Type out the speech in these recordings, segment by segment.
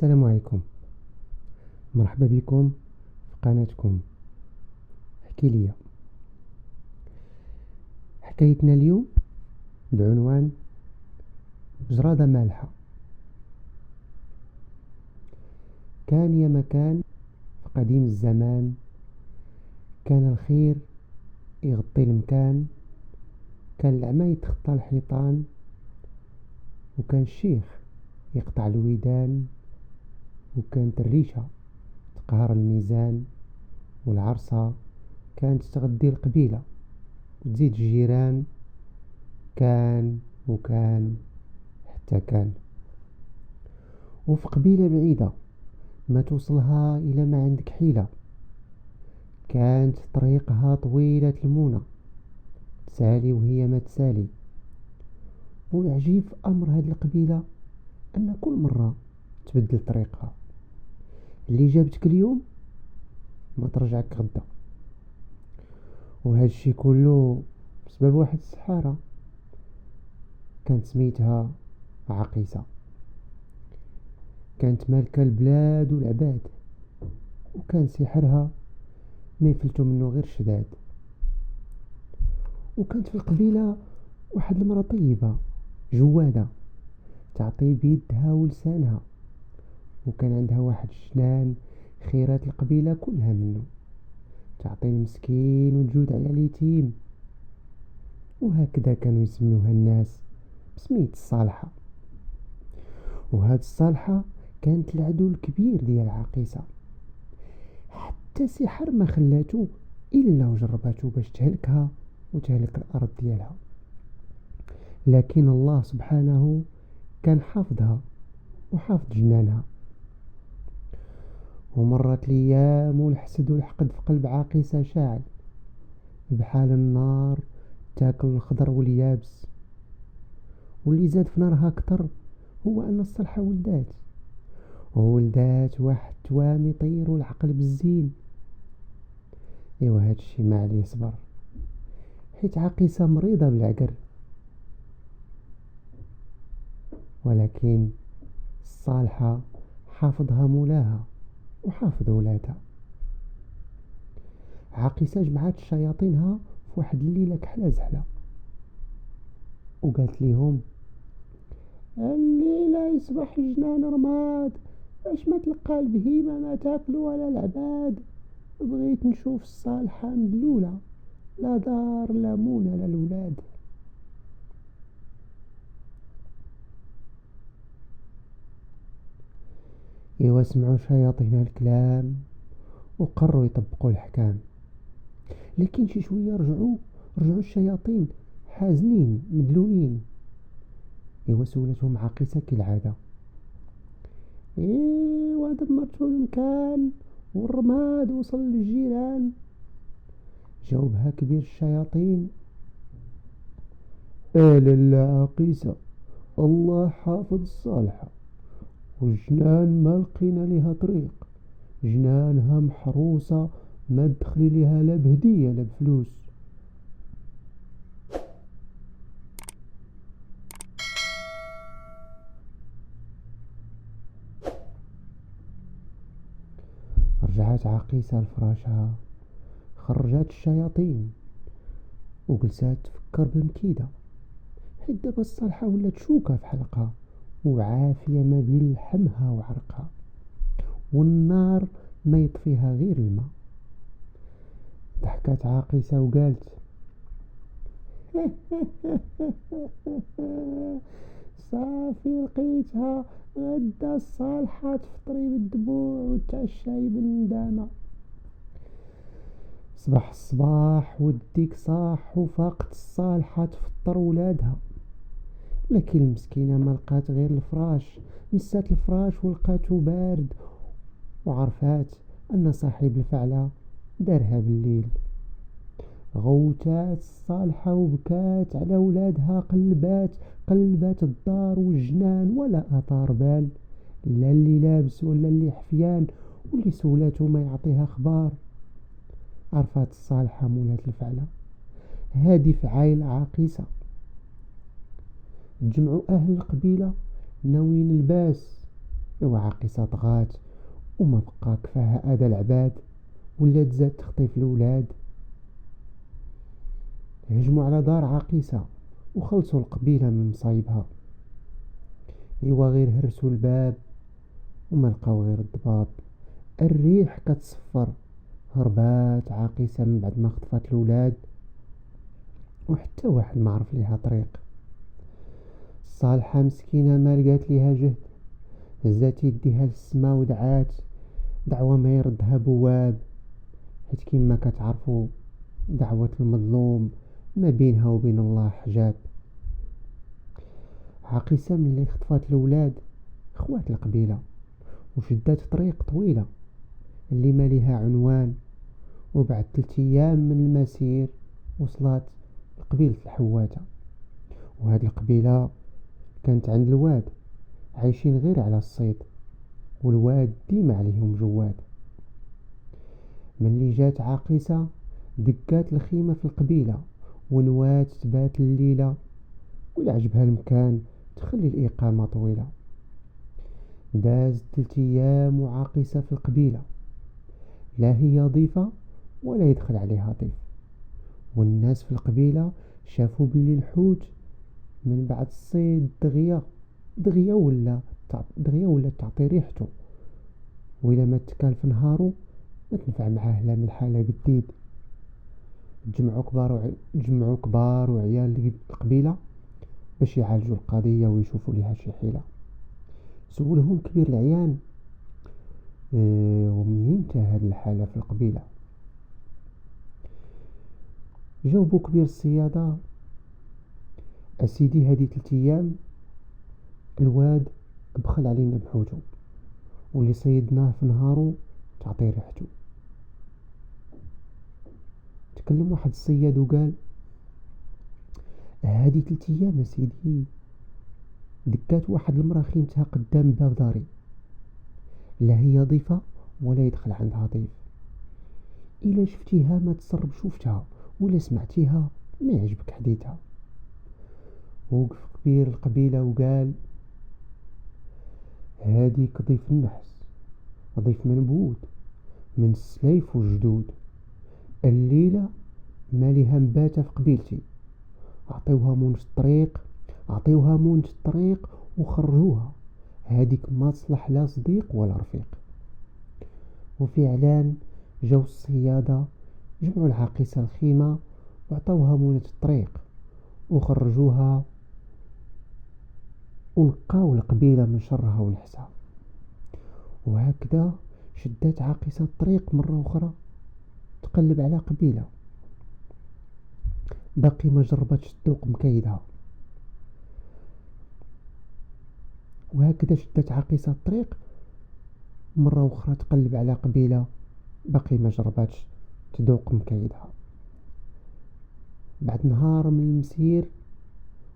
السلام عليكم. مرحبا بكم في قناتكم احكي ليا. حكايتنا اليوم بعنوان جرادة مالحة. كان يا مكان في قديم الزمان، كان الخير يغطي المكان، كان العمى يتخطى الحيطان، وكان الشيخ يقطع الودان، وكانت الريشة تقهر الميزان، والعرصة كانت تغدي القبيلة وتزيد الجيران. كان وكان حتى كان. وفي قبيلة بعيدة ما توصلها إلى ما عندك حيلة، كانت طريقها طويلة المونة، تسالي وهي ما تسالي. والعجيب في أمر هذه القبيلة أن كل مرة تبدل طريقها، اللي جابتك اليوم ما ترجعك غدا. وهذا الشي كله بسبب واحد السحارة كانت سميتها عقيسة. كانت مالكة البلاد والعباد، وكان سحرها ما يفلتوا منه غير شداد. وكانت في القبيلة واحد المرأة طيبة جوادة، تعطي بيدها ولسانها، وكان عندها واحد الجنان خيرات القبيلة كلها منه، تعطي المسكين وتجود على اليتيم. وهكذا كانوا يسموها الناس بسمية الصالحة. وهاد الصالحة كانت العدو الكبير ديال عقيسة، حتى سحر ما خلاتو إلا وجرباتو باش تهلكها وتهلك الأرض ديالها. لكن الله سبحانه كان حافظها وحافظ جنانها. ومرت الأيام والحسد والحقد في قلب عاقسة شاعل بحال النار تاكل الخضر واليابس. واللي زاد في نارها أكتر هو أن الصلحة وولدات واحد توام يطير العقل بالزين. ايوا هادشي ما عليه صبر، حيت عاقسة مريضة بالعقر. ولكن الصالحة حافظها مولاها وحافظ ولادها. عاقسة جمعات شياطينها في واحد الليلة كحلة زحلة، وقالت ليهم: الليلة يصبح جنان رماد، باش ما تلقى البهيمة ما تاكل ولا العباد. بغيت نشوف الصالحة مدلولة، لا دار لا مونة لا الولاد. ايوا سمعوا شياطين الكلام وقرروا يطبقوا الحكام. لكن شي شوية رجعوا الشياطين حازنين مدلولين. ايوا سولتهم عاقسة كالعادة: ايوا دمرتوا المكان والرماد وصل للجيران. جاوبها كبير الشياطين: لا عاقسة، الله حافظ الصالحة، والجنان ما لقينا لها طريق، جنانها محروسة ما تدخلي لها لا بهدية لا بفلوس. رجعت عاقسة لفراشها، خرجت الشياطين وجلسات تفكر بالمكيدة، حيت دابا الصالحة ولات شوكة في حلقها وعافية ما بين لحمها وعرقها، والنار ما يطفيها غير الماء. ضحكت عاقسة وقالت: صافي لقيتها، غدا الصالحة تفطري بالدموع وتعشاي بالندامة. صباح الصباح وديك صاح وفاقت الصالحة تفطر ولادها. لكن المسكينة ما لقات غير الفراش، مسات الفراش ولقاتو بارد، وعرفات أن صاحب الفعلة دارها بالليل. غوتات الصالحة وبكات على ولادها، قلبات الدار والجنان ولا أثار بال، لا اللي لابس ولا اللي حفيان، واللي سولاتو ما يعطيها أخبار. عرفات الصالحة مولات الفعلة هادي فعايل عاقسة. تجمعوا أهل القبيلة ناويين الباس إوا عاقصة طغات وما بقى كفاها أذى العباد، ولات تزاد تخطيف الولاد. هجموا على دار عاقصة وخلصوا القبيلة من مصايبها. إوا غير هرسوا الباب وما لقاو غير الضباب. الريح كتصفر. هربات عاقصة من بعد ما خطفات الولاد، وحتى واحد ما عرف ليها طريق. صالحة مسكينة ما لقات ليها جهد، هزات يديها للسما ودعات دعوة ما يردها بواب، حيت كيما كتعرفوا دعوة المظلوم ما بينها وبين الله حجاب. عاقصة ملي خطفات الولاد خوات القبيلة وشدات طريق طويلة اللي ما ليها عنوان، وبعد 3 أيام من المسير وصلت لقبيلة الحواتة. وهاد القبيلة كانت عند الواد، عايشين غير على الصيد، والواد ديما عليهم جواد. ملي جات عاقصة دقات الخيمة في القبيلة ونوات تبات الليلة، ولا عجبها المكان تخلي الإقامة طويلة. داز 3 أيام وعاقصة في القبيلة، لا هي ضيفة ولا يدخل عليها ضيف. والناس في القبيلة شافوا باللي الحوت من بعد الصيد دغيا ولا تعطي ريحته، وإلا ما تكال في نهارو ما تنفع معاه لا ملحة لا قديد. تجمعوا كبار وعيال القبيلة باش يعالجوا القضية ويشوفوا ليها شي حيلة. سولهم كبير العيان ومنين تا هاد الحالة في القبيلة؟ جاوبوا كبير الصيادة: أسيدي هادي 3 أيام الواد بخل علينا بحوتو، واللي صيدناه في نهارو تعطي ريحتو. تكلم واحد الصياد وقال: هادي 3 أيام أسيدي دكات واحد المرا خيمتها قدام باب داري، لا هي ضيفة ولا يدخل عندها ضيف. إلا شفتيها ما تسرب شوفتها، ولا سمعتيها ما يعجبك حديثها. وقف كبير القبيلة وقال: هاديك ضيف النحس، ضيف منبود من السلايف والجدود. الليلة ماليها مباتة في قبيلتي، أعطيوها مونج الطريق وخرجوها. هاديك ما تصلح لا صديق ولا رفيق. وفعلا جاو الصيادة جمعوا العاقصة الخيمة وعطوها مونة الطريق وخرجوها، ونقاو القبيلة من شرها ونحسها. وهكذا شدات عاقصة الطريق مرة أخرى تقلب على قبيلة باقي ما جربتش تذوق مكايدها. وهكذا شدات عاقصة الطريق مرة أخرى تقلب على قبيلة باقي ما جربتش تذوق مكايدها. بعد نهار من المسير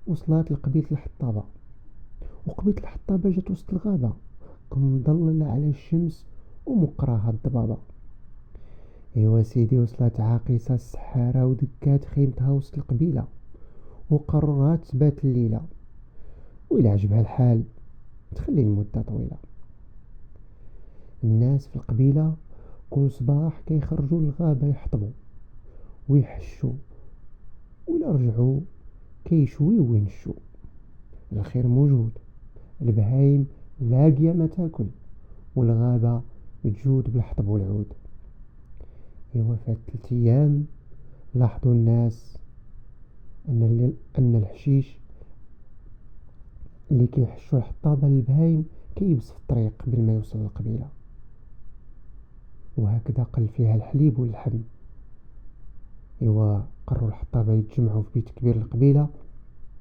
وصلت لقبيلة الحطابة، وقبيلة الحطابة جات وسط الغابة مضللة على الشمس ومقراها الضبابة. ايوا سيدي وصلت عاقصة السحارة ودقات خيمتها وسط القبيلة وقررت تبات الليلة، وإلا عجبها الحال تخلي المدة طويلة. الناس في القبيلة كل صباح كيخرجوا للغابة يحطبوا ويحشوا، وإلا رجعوا كيشويو وينشوا. الخير موجود، البهايم لاقية ما تاكل، والغابة تجود بالحطب والعود. ايوا فات 3 أيام لاحظوا الناس أن الحشيش اللي كيحشوا الحطابة للبهايم كيبس في الطريق قبل ما يوصل للقبيلة. وهكذا قل فيها الحليب واللحم. ايوا قرروا الحطابة يتجمعوا في بيت كبير القبيلة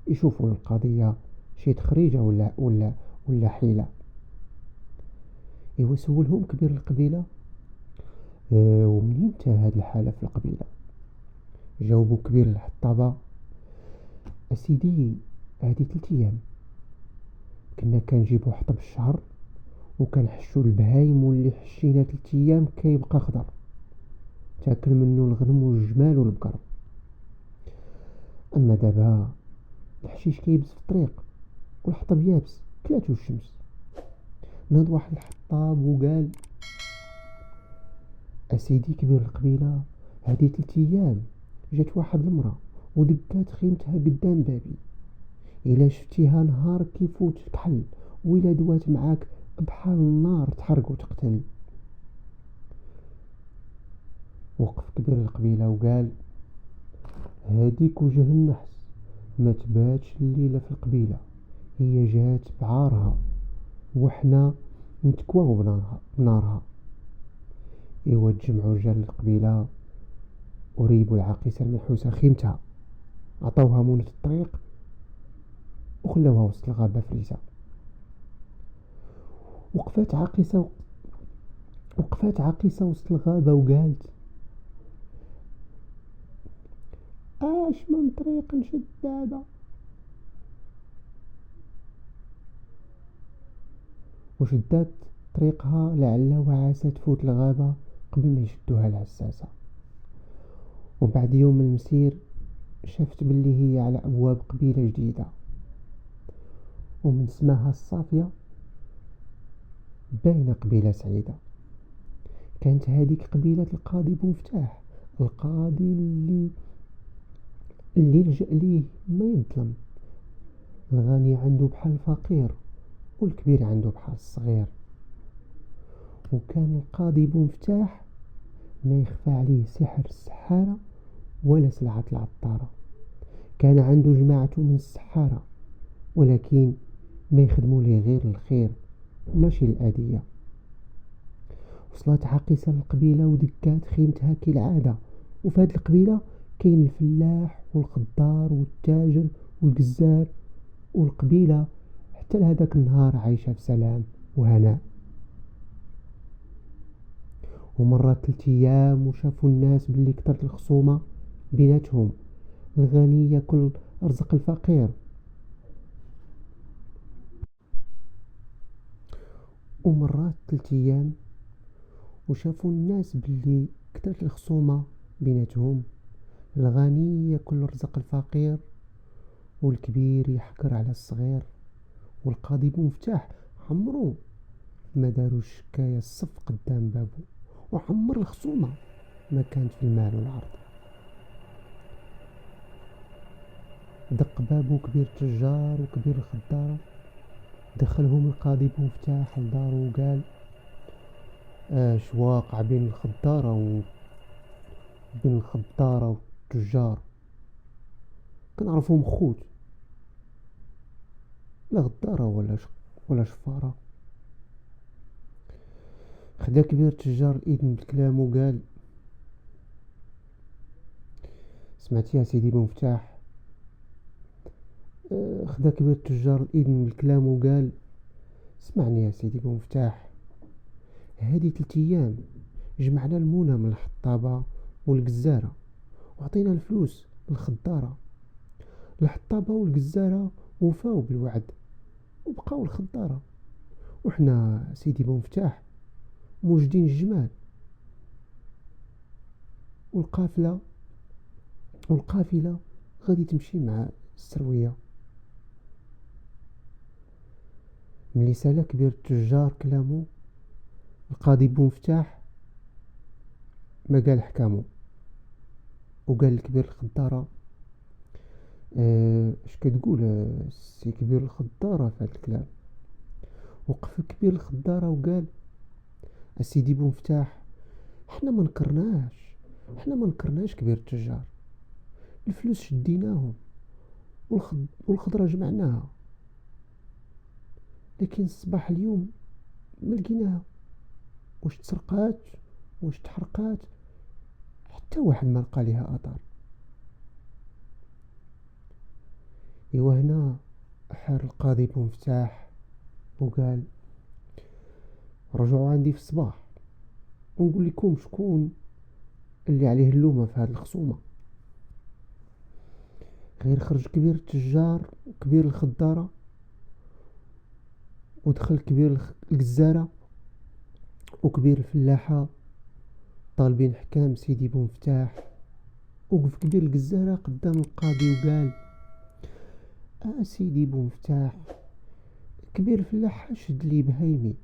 يشوفوا القضية شي تخريجة ولا حيلة. ايوا سولهم كبير القبيلة: ومنين تا هاد الحالة في القبيلة؟ جاوبوا كبير الحطابة: أسيدي هادي 3 أيام كنا كنجيبو حطب الشهر وكنحشو البهايم، واللي حشينا 3 أيام كيبقى خضر تاكل منه الغنم والجمال والبقر. أما دابا الحشيش كيبس في الطريق والحطب يابس كلاتو الشمس. ناض واحد الحطاب وقال: اسيدي كبير القبيلة، هادي 3 ايام جات واحد المرأة ودقات خيمتها قدام بابي، الا شفتيها نهار كيفوت كحل، وإلا دوات معاك بحال النار تحرق وتقتل. وقف كبير القبيلة وقال: هاديك وجه النحس، ما تباتش الليلة في القبيلة، هي جات بعارها وحنا نتكواو بنارها. إوا تجمعوا رجال القبيلة وريبوا العاقسة المنحوسة خيمتها، عطاوها مونة الطريق وخلاوها وسط الغابة فريسة. وقفات عاقسة وسط الغابة وقالت: اش من طريق نشد دابا؟ وشدات طريقها لعل وعسى تفوت الغابة قبل ما يشدوها العساسة. وبعد يوم من المسير شافت باللي هي على أبواب قبيلة جديدة، ومن سماها الصافية باينة قبيلة سعيدة. كانت هذيك قبيلة القاضي بومفتاح، القاضي اللي لجأ ليه ما يظلم، الغني عنده بحال الفقير والكبير عنده بحال الصغير. وكان القاضي بومفتاح ما يخفى عليه سحر السحارة ولا سلعة العطارة، كان عنده جماعته من السحارة ولكن ما يخدموا ليه غير الخير ماشي الأذية. وصلت عاقسة للقبيلة ودقات خيمتها كالعادة. وفي هذه القبيلة كاين الفلاح والخضار والتاجر والجزار، والقبيلة حتى لهذاك النهار عايشة في سلام وهناء. ومرات 3 ايام وشافوا الناس باللي كترت الخصومة بيناتهم، الغني ياكل رزق الفقير. ومرات 3 ايام وشافوا الناس باللي كترت الخصومة بيناتهم، الغني ياكل رزق الفقير والكبير يحكر على الصغير. والقاضي بمفتاح عمرو ما داروا شكاية الصف قدام بابه، وعمر الخصومة ما كانت في المال والعرض. دق بابو كبير التجار وكبير الخضارة، دخلهم القاضي بمفتاح لدارو وقال: اش واقع بين الخضارة والتجار؟ كنعرفهم خوت، لا غدارة ولا شفارة. خدا كبير التجار الإذن بالكلام وقال: سمعتي يا سيدي بمفتاح؟ خدا كبير التجار الإذن بالكلام وقال: اسمعني يا سيدي بمفتاح، هذه 3 ايام جمعنا المونة من الحطابة والجزارة وعطينا الفلوس للخضارة. الحطابة والجزارة وفاو بالوعد وبقاو الخضارة، وحنا سيدي بمفتاح موجدين الجمال. والقافلة غادي تمشي مع السروية. ملي سالا كبير التجار كلامو، القاضي بومفتاح ما قال حكامو، وقال لكبير الخضارة: اش كتقول سي كبير الخضارة في هذا الكلام؟ وقف كبير الخضارة وقال: اسيدي بومفتاح، حنا ما نكرناش كبير التجار، الفلوس شديناهم والخضرة جمعناها، لكن الصباح اليوم ما لقيناها، واش تسرقات واش تحرقات حتى واحد ما لقى ليها اثار. ايوا هنا حار القاضي بمفتاح وقال: رجعوا عندي في الصباح ونقول لكم شكون اللي عليه اللومة في هذه الخصومة. غير خرج كبير التجار وكبير الخضارة، ودخل كبير الجزارة وكبير الفلاحة طالبين حكام سيدي بومفتاح. وقف كبير الجزارة قدام القاضي وقال: سيدي بومفتاح، كبير الفلاحة شد لي بهايمي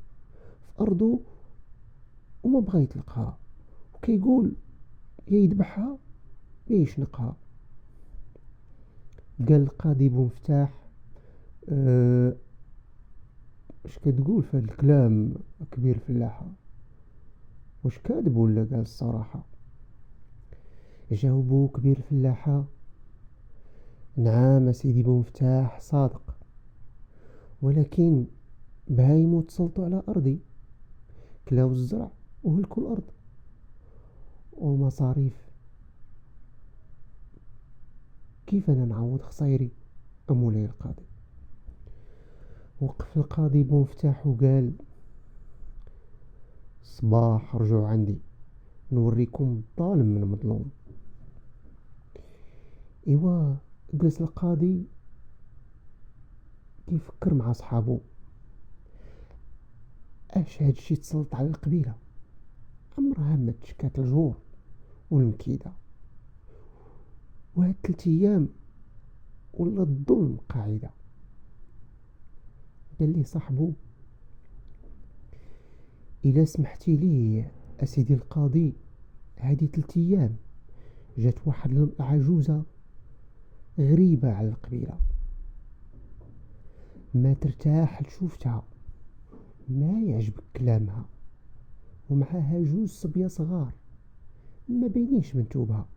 أرضه وما بغى يطلقها، وكيقول يا يذبحها يا يشنقها. قال القاضي بومفتاح: أه اش كتقول في هاد الكلام كبير فلاحة؟ واش كاذب ولا قال الصراحة؟ جاوبو كبير فلاحة: نعم سيدي بومفتاح صادق، ولكن بهايمو تسلطوا على أرضي، كلاو الزرع وهلكوا الأرض والمصاريف، كيف أنا نعوض خسايري أمولاي القاضي؟ وقف القاضي بومفتاح وقال: صباح رجعوا عندي نوريكم الظالم من مظلوم. إيوا جلس القاضي كيفكر مع صحابو: اش هادشي تسلط على القبيلة؟ عمرها ما تشكات الجور والمكيدة، وهاد 3 أيام ولا الظلم قاعدة. قال لي صاحبو: إلا سمحتي لي أسيدي القاضي، هادي 3 أيام جات واحد العجوزة غريبة على القبيلة، ما ترتاح لشوفتها، ما يعجبك كلامها، ومعها جوج صبية صغار ما بينيش من توبها،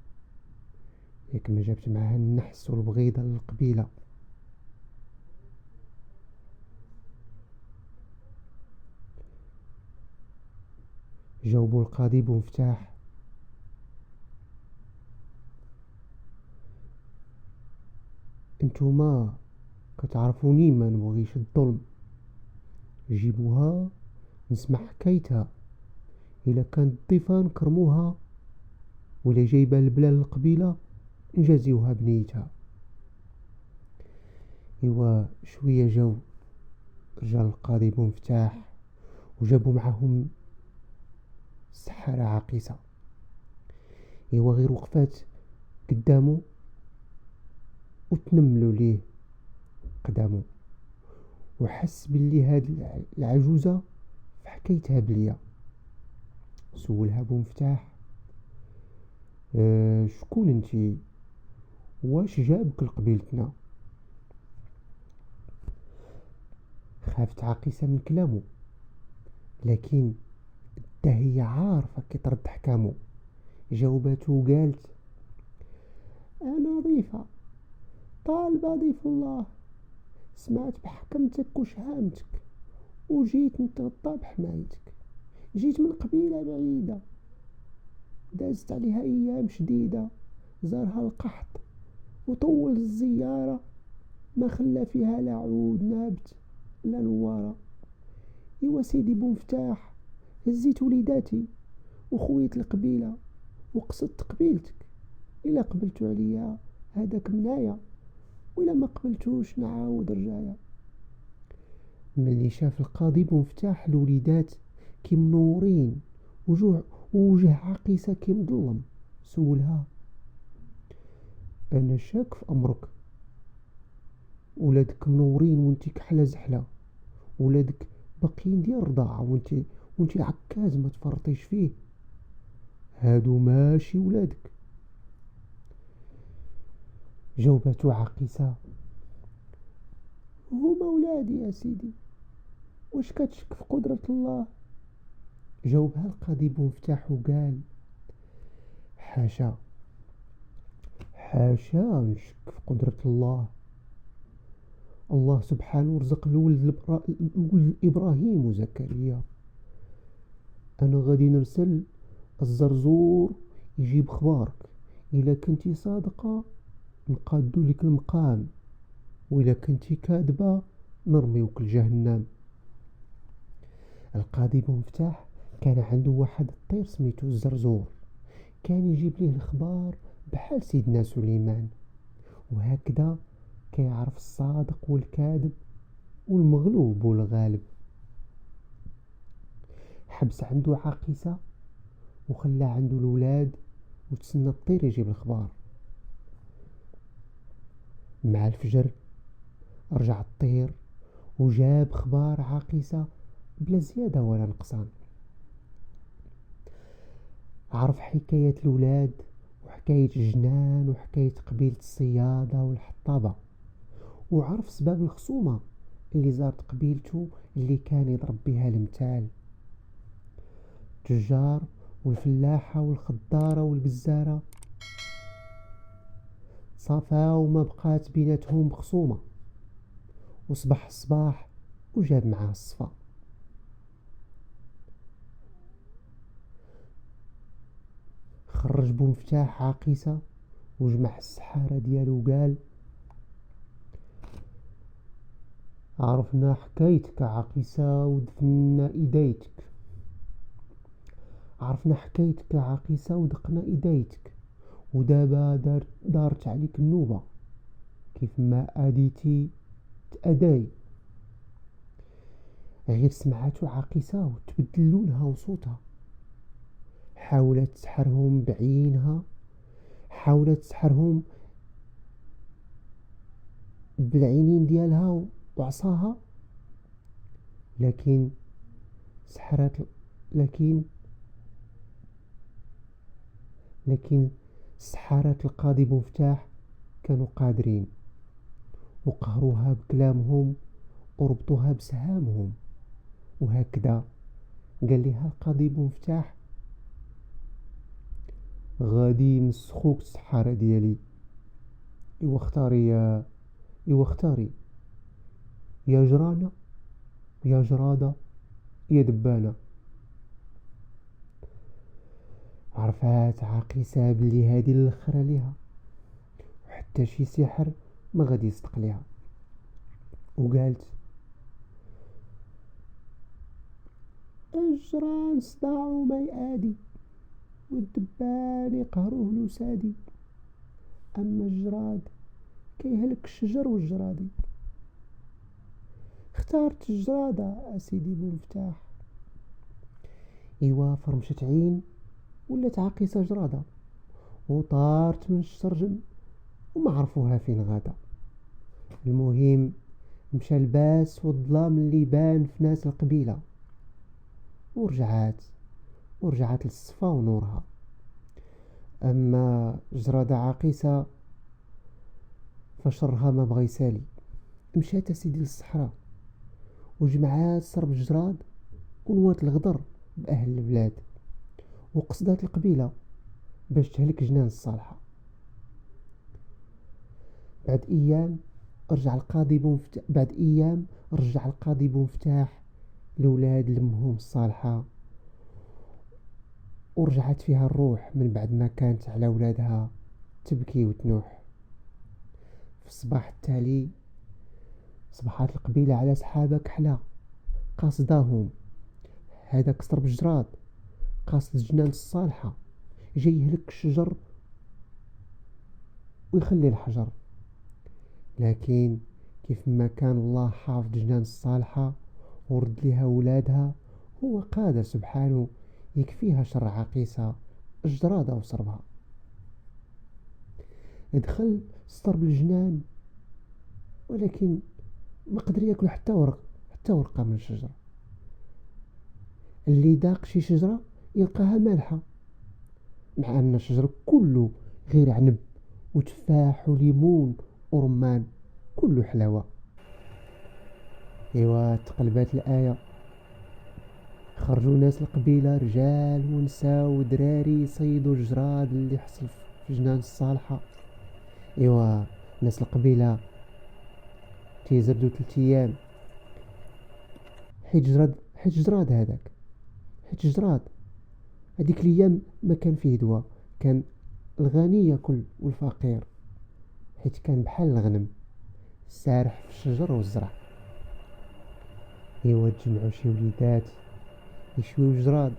ياك ما جابت معها النحس والبغيضة للقبيلة. جاوبوا القاضي بومفتاح: انتوما كتعرفوني ما نبغيش الظلم، جيبوها نسمع حكايتها، إلا كانت ضيفة نكرموها، ولا جايبة البلال للقبيلة نجازيوها بنيتها. إوا شوية جاو رجال القاضي بومفتاح وجابوا معهم السحارة عاقسة. إوا غير وقفات قدامو وتنملوا ليه قدامو، وحس باللي هاد العجوزة في حكايتها بليا. سولها بومفتاح: شكون انتي؟ واش جابك لقبيلتنا؟ خافت عاقسة من كلامو، لكن حتى هي عارفة كي ترد حكامو. جاوباتو وقالت: أنا ضيفة طالبة ضيف الله، سمعت بحكمتك وشهامتك وجيت نتغطى بحمايتك. جيت من قبيلة بعيدة دازت عليها أيام شديدة، زارها القحط وطول الزيارة ما خلى فيها لا عود نابت لا نوارة. إوا سيدي بومفتاح، هزيت وليداتي وخويت القبيلة وقصدت قبيلتك، إلا قبلتو عليا هداك منايا، وإلا ما قبلتوش نعاود رجايا. ملي شاف القاضي بومفتاح الوليدات كي منورين ووجه عقيسة كي مظلم، سولها: أنا شاك في أمرك، ولادك منورين وانتي كحلة زحلة، ولادك باقيين ديال الرضاعة وانتي عكاز ما تفرطيش فيه، هادو ماشي ولادك. جاوباتو عقيسة: هما ولادي يا سيدي، واش كتشك في قدرة الله؟ جاوبها القاضي بومفتاح وقال: حاشا حاشا نشك في قدرة الله. الله سبحانه رزق الولد إبراهيم وزكريا، أنا غادي نرسل الزرزور يجيب خبارك، إلا كنتي صادقة نقادو لك المقام، وإلا كنتي كاذبة نرميوك لجهنم. القاضي بومفتاح كان عنده واحد الطير سميتو الزرزور، كان يجيب ليه الخبار بحال سيدنا سليمان، وهكذا كيعرف الصادق والكاذب والمغلوب والغالب. حبس عنده عاقسة وخلى عنده الولاد وتسنى الطير يجيب الخبار. مع الفجر رجع الطير وجاب خبار عاقسة بلا زيادة ولا نقصان. عرف حكاية الولاد وحكاية الجنان وحكاية قبيلة الصيادة والحطابة، وعرف سباب الخصومة اللي زارت قبيلته اللي كان يضرب بها المثال. التجار والفلاحة والخضارة والجزارة صافا وما بقات بيناتهم خصومة، وصبح الصباح وجاب معاه الصفا. خرج بمفتاح عاقسة وجمع السحارة ديالو وقال: عرفنا حكايتك عاقسة ودفنا إيديتك، عرفنا حكايتك عاقسة ودقنا إيديتك، ودابا دارت عليك النوبة، كيف ما أديتي تأداي. غير سمعاتو عاقسة وتبدل لونها وصوتها، حاولت تسحرهم بعينها، حاولت تسحرهم بالعينين ديالها وعصاها، لكن سحرت لكن لكن السحرة القاضي بمفتاح كانوا قادرين، وقهروها بكلامهم وربطوها بسهامهم. وهكذا قال لها القاضي بمفتاح: غادي مسخوك السحارة ديالي، ايوا اختاري يا جرانة يا جرادة يا دبانة. عرفات عاقسة بلي هادي الاخرى ليها، وحتى شي سحر ما غادي يصدق ليها، وقالت: الجران صداعو ما يأدي، والدبان يقهروه لسادي، أما الجراد كيهلك الشجر والجرادي. اختارت الجرادة أسيدي بمفتاح. إيوا فرمشت عين ولات عاقسة جرادة، وطارت من الشرجم وما عرفوها فين غادا. المهم مشى الباس والظلام اللي بان في ناس القبيلة، ورجعت للصفا ونورها. أما جرادة عاقسة فشرها ما بغى يسالي، مشات سيدي للصحراء وجمعات صرب الجراد ونوات الغدر بأهل البلاد، وقصدات القبيلة باش تهلك جنان الصالحة. بعد أيام رجع القاضي بمفتاح لولاد لمهم الصالحة، ورجعت فيها الروح من بعد ما كانت على ولادها تبكي وتنوح. في الصباح التالي صبحات القبيلة على سحابة كحلة قاصداهم. هذاك صرب الجراد قاصد جنان الصالحة، جاي يهلك الشجر ويخلي الحجر. لكن كيف ما كان الله حافظ جنان الصالحة ورد لها ولادها، هو قادر سبحانه يكفيها شر عقيسة الجرادة وصربها. دخل صرب الجنان، ولكن ما قدر ياكل حتى ورقة من الشجرة. اللي داق شي شجرة يلقاها مالحة، مع أن الشجر كله غير عنب وتفاح وليمون ورمان، كله حلاوة. ايوا تقلبات الآية، خرجوا ناس القبيلة رجال ونساء ودراري يصيدوا الجراد اللي حصل في جنان الصالحة. ايوا ناس القبيلة تيزردوا 3 ايام حيت جراد هذيك الايام ما كان فيه دواء، كان الغني ياكل والفقير، حيت كان بحال الغنم سارح في الشجر والزرع. ايوا تجمعوا شي وليدات يشويو الجراد،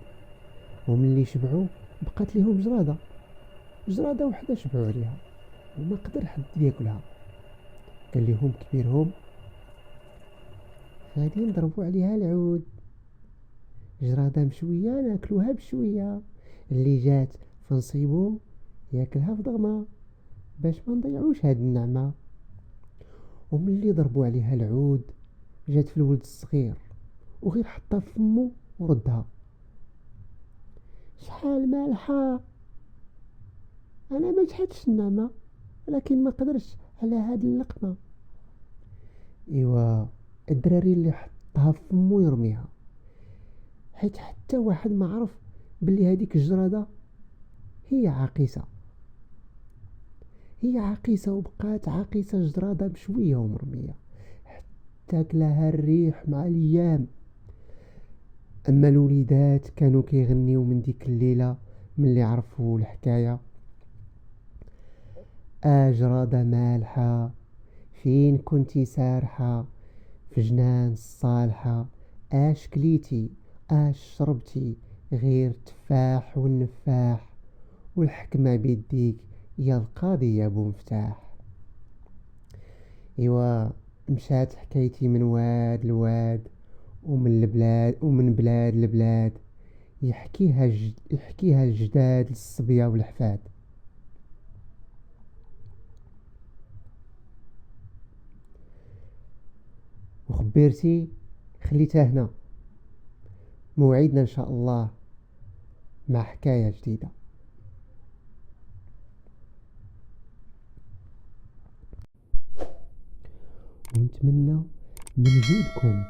وملي شبعوا بقات ليهم جرادة وحدة شبعوا عليها وما قدر حد ياكلها. قال لهم كبيرهم: غادي نضربوا عليها العود، جرادة مشوية ناكلوها بشوية، اللي جات فنصيبو ياكلها في ضغمة باش ما نضيعوش هاد النعمة. وملي ضربوا عليها العود جات في الولد الصغير وغير حطها في فمو وردها. شحال مالحة، انا ما جحدتش النعمة، ولكن ما قدرش على هاد اللقمة. ايوا الدراري اللي حطها في فمو يرميها، حيت حتى واحد ما عرف بلي هذيك الجرادة هي عاقسة. هي عاقسة وبقات عاقسة جرادة بشوية ومرمية، حتى كلاها الريح مع الايام. اما الوليدات كانوا كيغنيو من ديك الليلة ملي عرفوا الحكاية: جرادة مالحة فين كنتي سارحة، في جنان الصالحة اش كليتي، اش شربتي، غير تفاح والنفاح، والحكمة بيديك يا القاضي يا ابو مفتاح. ايوا مشات حكايتي من واد لواد، ومن بلاد لبلاد، يحكيها الجداد للصبية والحفاد. وخبيرتي خليتها هنا، موعدنا ان شاء الله مع حكاية جديدة. ونتمنى من جودكم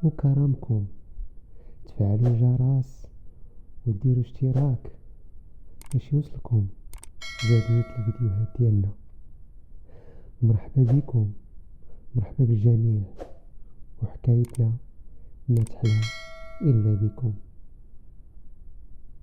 وكرمكم تفعلوا الجرس وديروا اشتراك باش يوصلكم جديد الفيديوهات ديالنا. مرحبا بكم، مرحبا بالجميع، وحكايتنا ما تحلى إلا بكم.